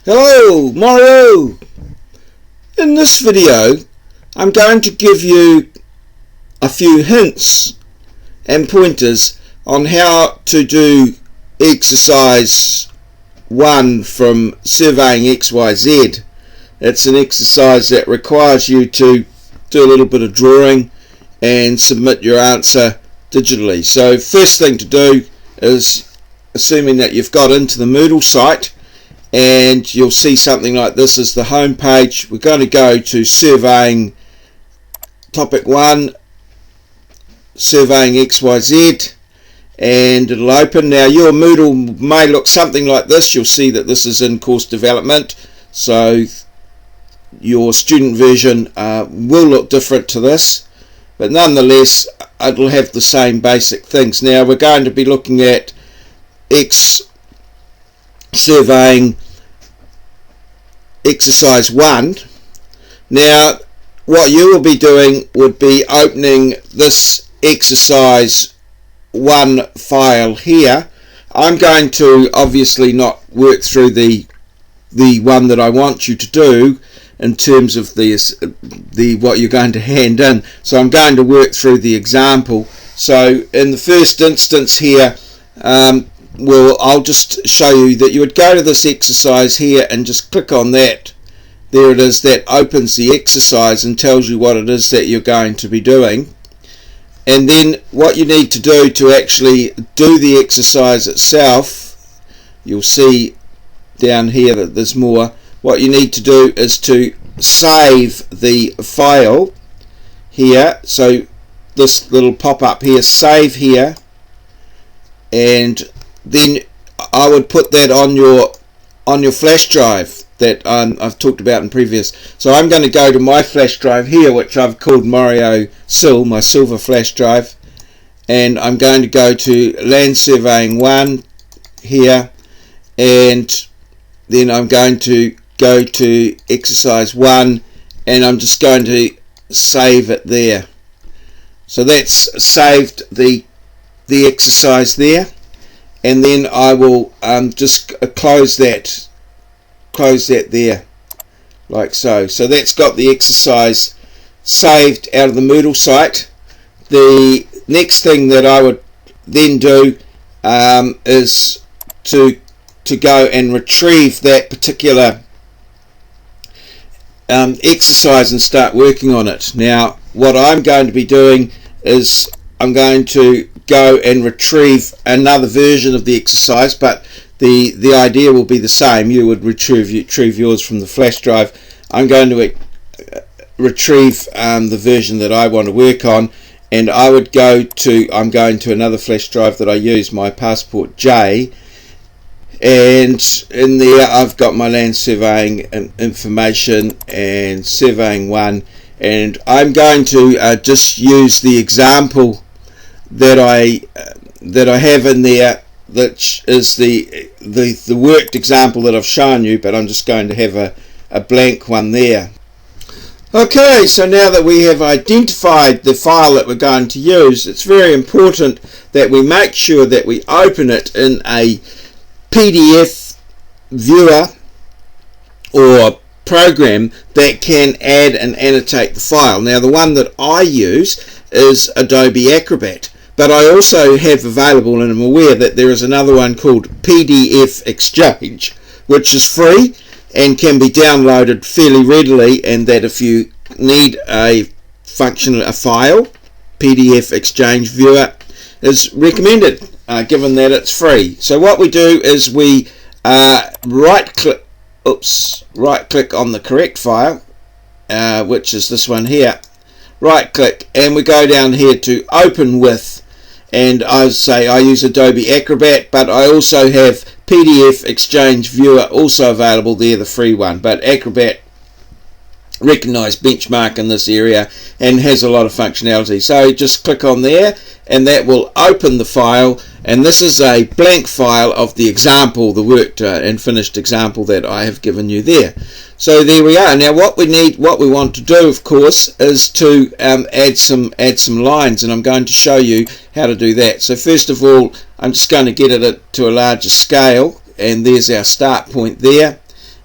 Hello, Maurieo! In this video, I'm going to give you a few hints and pointers on how to do exercise 1 from Surveying XYZ. It's an exercise that requires you to do a little bit of drawing and submit your answer digitally. So first thing to do is, assuming that you've got into the Moodle site, and you'll see something like this as the home page. We're going to go to Surveying Topic 1, Surveying XYZ, and it'll open. Now your Moodle may look something like this. You'll see that this is in course development, so your student version will look different to this, but nonetheless it'll have the same basic things. Now we're going to be looking at Surveying Exercise 1. Now what you will be doing would be opening this Exercise 1 file here. I'm going to obviously not work through the one that I want you to do in terms of the what you're going to hand in, so I'm going to work through the example. So in the first instance here, I'll just show you that you would go to this exercise here and just click on that. There it is. That opens the exercise and tells you what it is that you're going to be doing. And then what you need to do to actually do the exercise itself, you'll see down here that there's more. What you need to do is to save the file here. So this little pop-up here, save here, and then I would put that on your flash drive that I've talked about in previous. So I'm going to go to my flash drive here, which I've called Maurieo Sil, my silver flash drive, and I'm going to go to Land Surveying 1 here, and then I'm going to go to Exercise 1, and I'm just going to save it there. So that's saved the exercise there. And then I will just close that there, like so. So that's got the exercise saved out of the Moodle site. The next thing that I would then do is to go and retrieve that particular exercise and start working on it. Now what I'm going to be doing is I'm going to go and retrieve another version of the exercise, but the idea will be the same. You would retrieve yours from the flash drive. I'm going to retrieve the version that I want to work on, and I'm going to another flash drive that I use, my Passport J, and in there I've got my land surveying information and Surveying 1, and I'm going to just use the example that I have in there, that is the worked example that I've shown you, but I'm just going to have a blank one there. Okay, so now that we have identified the file that we're going to use, it's very important that we make sure that we open it in a PDF viewer or program that can add and annotate the file. Now the one that I use is Adobe Acrobat, but I also have available, and I'm aware that there is another one called PDF Exchange, which is free and can be downloaded fairly readily, and that if you need a file, PDF Exchange viewer is recommended, given that it's free. So what we do is we right click on the correct file, which is this one here. Right click, and we go down here to Open With, and I say I use Adobe Acrobat, but I also have PDF Exchange Viewer also available there, the free one, but Acrobat recognized benchmark in this area and has a lot of functionality. So just click on there, and that will open the file, and this is a blank file of the example, the worked and finished example that I have given you there. So there we are. Now what we want to do, of course, is to add some lines, and I'm going to show you how to do that. So first of all, I'm just going to get it to a larger scale, and there's our start point there,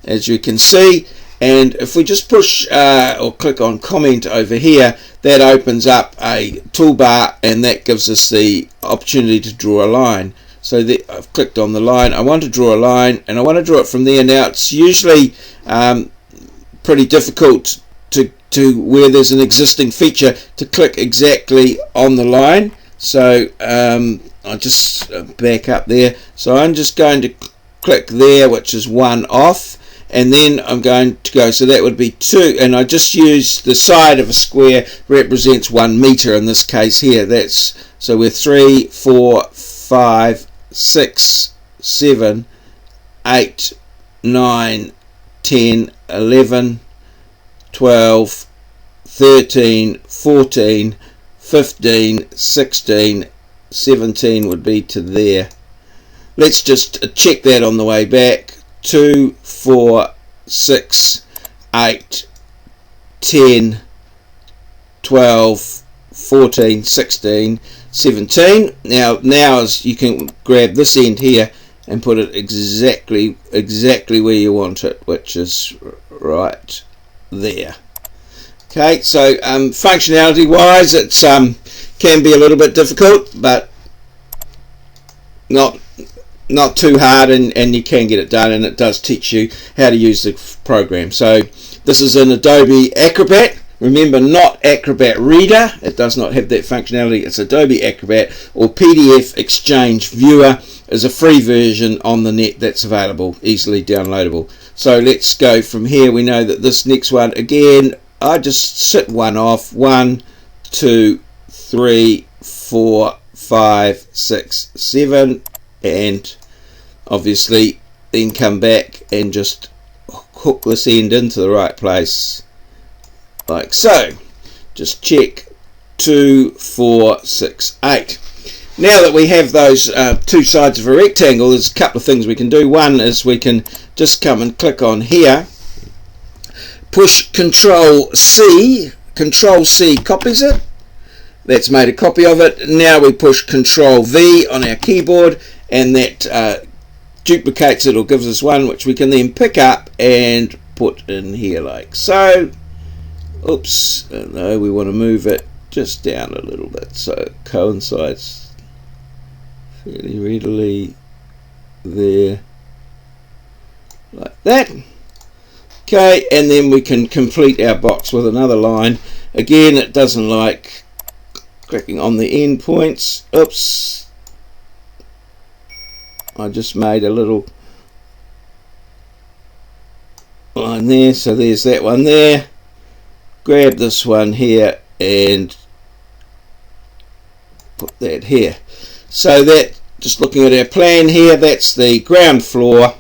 as you can see. And if we just push or click on comment over here, that opens up a toolbar, and that gives us the opportunity to draw a line. So I've clicked on the line. I want to draw a line, and I want to draw it from there. Now it's usually pretty difficult to where there's an existing feature to click exactly on the line. So I'll just back up there. So I'm just going to click there, which is 1 off. And then I'm going to go, so that would be 2, and I just use the side of a square represents 1 meter in this case here. That's, so we're 3, 4, 5, 6, 7, 8, 9, 10, 11, 12, 13, 14, 15, 16, 17 would be to there. Let's just check that on the way back. 2, 4, 6, 8, 10, 12, 14, 16, 17. Now as you can grab this end here and put it exactly where you want it, which is right there. Okay, so functionality wise, it's can be a little bit difficult, but not too hard, and you can get it done, and it does teach you how to use the program. So this is in Adobe Acrobat. Remember, not Acrobat Reader. It does not have that functionality. It's Adobe Acrobat, or PDF Exchange Viewer is a free version on the net that's available, easily downloadable. So let's go from here. We know that this next one, again, I just sit 1 off. 1, 2, 3, 4, 5, 6, 7, and obviously then come back and just hook this end into the right place, like so. Just check 2, 4, 6, 8. Now that we have those 2 sides of a rectangle, there's a couple of things we can do. One is we can just come and click on here, push Control C copies it. That's made a copy of it. Now we push Control V on our keyboard, and that duplicates it, or gives us one which we can then pick up and put in here like so. Oops, no, we want to move it just down a little bit so it coincides fairly readily there, like that. Okay, and then we can complete our box with another line. Again, it doesn't like clicking on the end points. Oops, I just made a little line there, so there's that one there. Grab this one here and put that here. So that, just looking at our plan here, that's the ground floor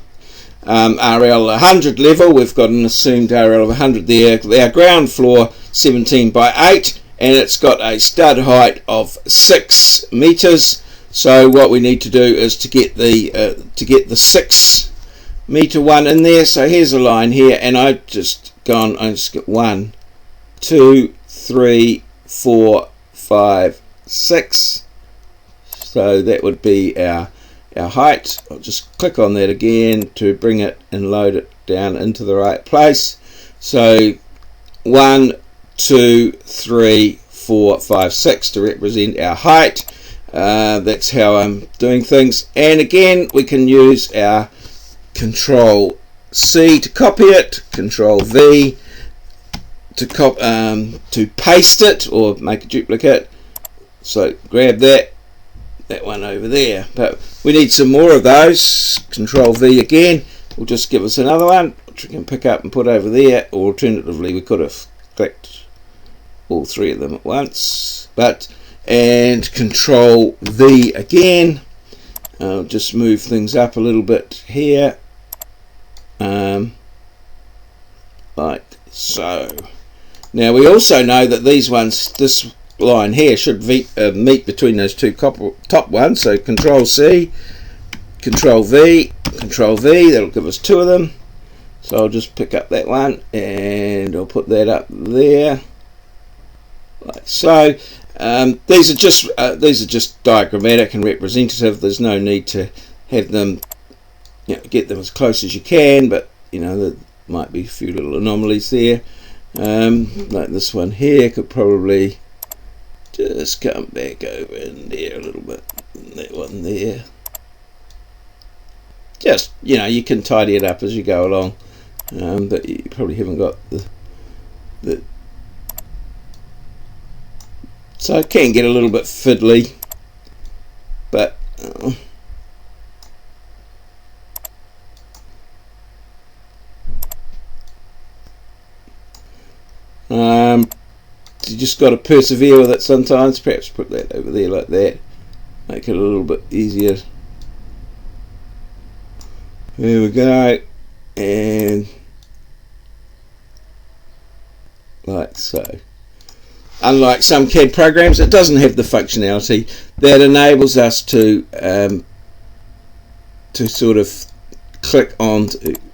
RL 100 level. We've got an assumed RL of 100 there. Our ground floor 17 by 8, and it's got a stud height of 6 meters. So what we need to do is to get the 6 meter one in there. So here's a line here, and I've just got 1, 2, 3, 4, 5, 6. So that would be our height. I'll just click on that again to bring it and load it down into the right place. So 1, 2, 3, 4, 5, 6 to represent our height. That's how I'm doing things. And again, we can use our Control C to copy it, Control V to paste it or make a duplicate. So grab that one over there, but we need some more of those. Control V again will just give us another one which we can pick up and put over there, or alternatively we could have clicked all 3 of them at once, and Control V again. I'll just move things up a little bit here, like so. Now we also know that these ones, this line here should meet between those 2 top ones. So Control C, Control V, Control V, that'll give us 2 of them. So I'll just pick up that one and I'll put that up there, like so. These are just diagrammatic and representative. There's no need to have them, get them as close as you can, but you know, there might be a few little anomalies there. Like this one here could probably just come back over in there a little bit. That one there. Just, you know, you can tidy it up as you go along, but you probably haven't got the so it can get a little bit fiddly, but you just got to persevere with it sometimes. Perhaps put that over there like that, make it a little bit easier. There we go, and like so. Unlike some CAD programs, it doesn't have the functionality that enables us to sort of click on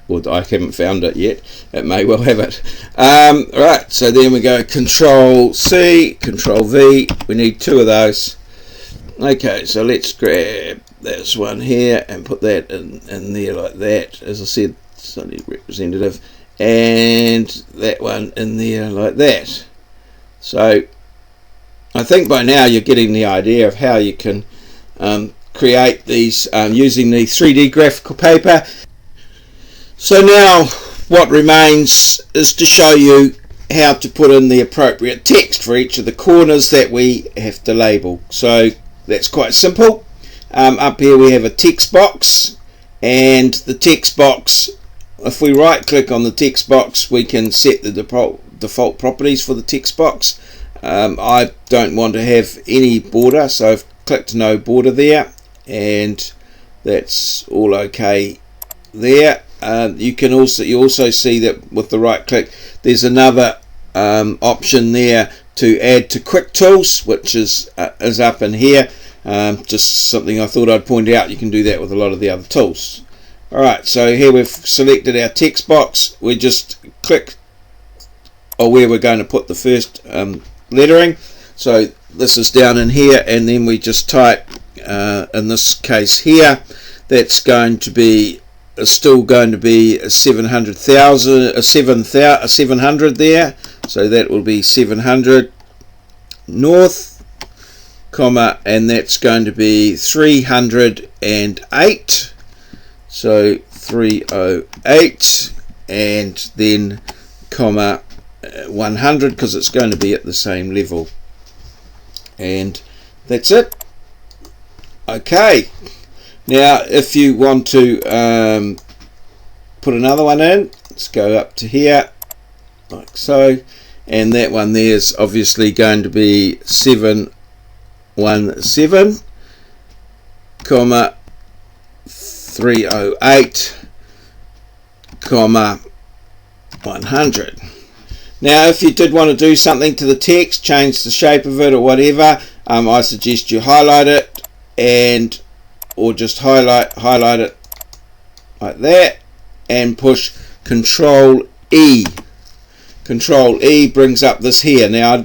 well, I haven't found it yet, it may well have it. Right, so then we go Control C, Control V, we need 2 of those. Okay, so let's grab this one here and put that in there like that, as I said, it's only representative, and that one in there like that. So I think by now you're getting the idea of how you can create these using the 3D graphical paper. So now what remains is to show you how to put in the appropriate text for each of the corners that we have to label. So that's quite simple. Up here we have a text box, and the text box, if we right click on the text box, we can set the default properties for the text box. I don't want to have any border, so I've clicked no border there, and that's all okay there. You also see that with the right click there's another option there to add to quick tools, which is up in here. Just something I thought I'd point out. You can do that with a lot of the other tools. Alright, so here we've selected our text box. We just click where we're going to put the first lettering. So this is down in here, and then we just type in this case here, that's going to be still going to be 700,000, 700 there, so that will be 700 north, comma, and that's going to be 308, so 308, and then comma 100, because it's going to be at the same level, and that's it. Okay, now if you want to put another one in, let's go up to here like so, and that one there is obviously going to be 717, comma 308, comma 100. Now if you did want to do something to the text, change the shape of it or whatever, I suggest you highlight it, and or just highlight it like that, and push Control E. Control E brings up this here. Now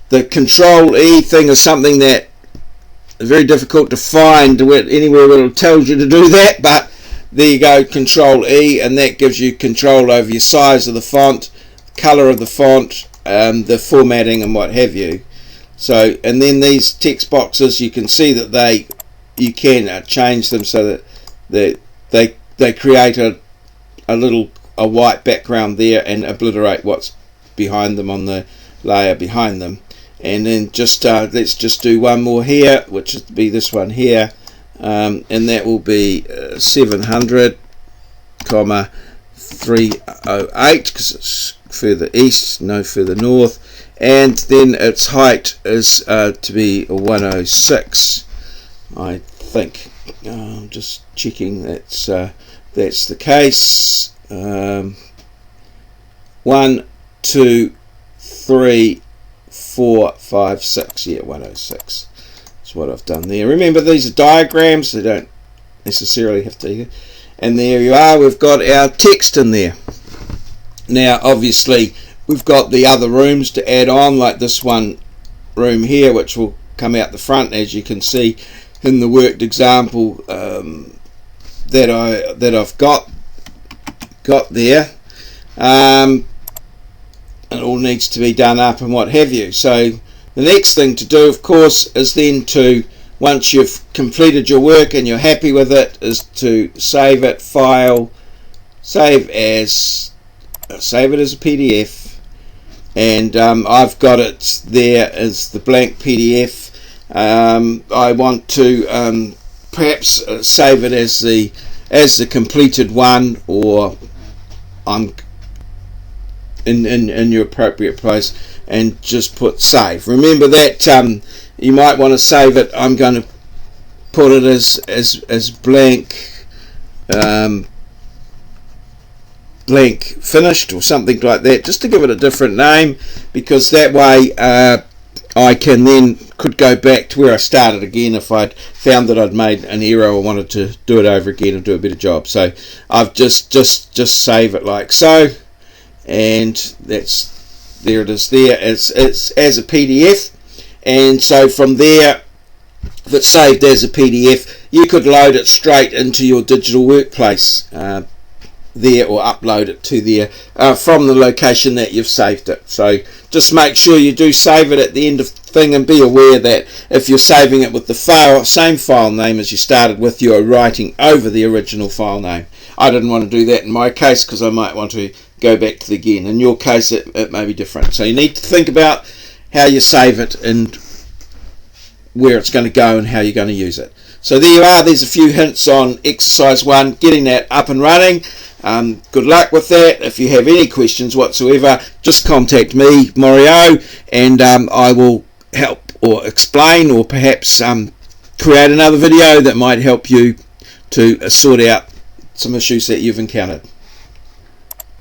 the Control E thing is something that is very difficult to find anywhere where it tells you to do that, but there you go, Control E, and that gives you control over your size of the font, color of the font, the formatting and what have you. So, and then these text boxes, you can see that you can change them so that they create a white background there and obliterate what's behind them on the layer behind them. And then just let's just do one more here, which would be this one here, and that will be 700, comma 308, because it's further east, no further north, and then its height is to be 106. I think I'm just checking that's the case. 1, 2, 3, 4, 5, 6. Yeah, 106. That's what I've done there. Remember, these are diagrams, they don't necessarily have to. And there you are, we've got our text in there. Now obviously we've got the other rooms to add on, like this one room here, which will come out the front, as you can see in the worked example that I've got. got there. It all needs to be done up and what have you. So the next thing to do, of course, is then to, once you've completed your work and you're happy with it, is to save it, file, save it as a PDF, and I've got it there as the blank PDF. I want to perhaps save it as the completed one, or I'm in your appropriate place, and just put save. Remember that you might want to save it. I'm going to put it as blank blank finished or something like that, just to give it a different name, because that way I could go back to where I started again if I'd found that I'd made an error or wanted to do it over again and do a better job. So I've just save it like so, and there it is there as a PDF. And so from there, if it's saved as a PDF, you could load it straight into your digital workplace there, or upload it to there from the location that you've saved it. So just make sure you do save it at the end of the thing, and be aware that if you're saving it with the same file name as you started with, you are writing over the original file name. I didn't want to do that in my case because I might want to go back to the again. In your case it may be different. So you need to think about how you save it and where it's going to go and how you're going to use it. So there you are. There's a few hints on exercise 1, getting that up and running. Good luck with that. If you have any questions whatsoever, just contact me, Maurieo, and I will help or explain, or perhaps create another video that might help you to sort out some issues that you've encountered.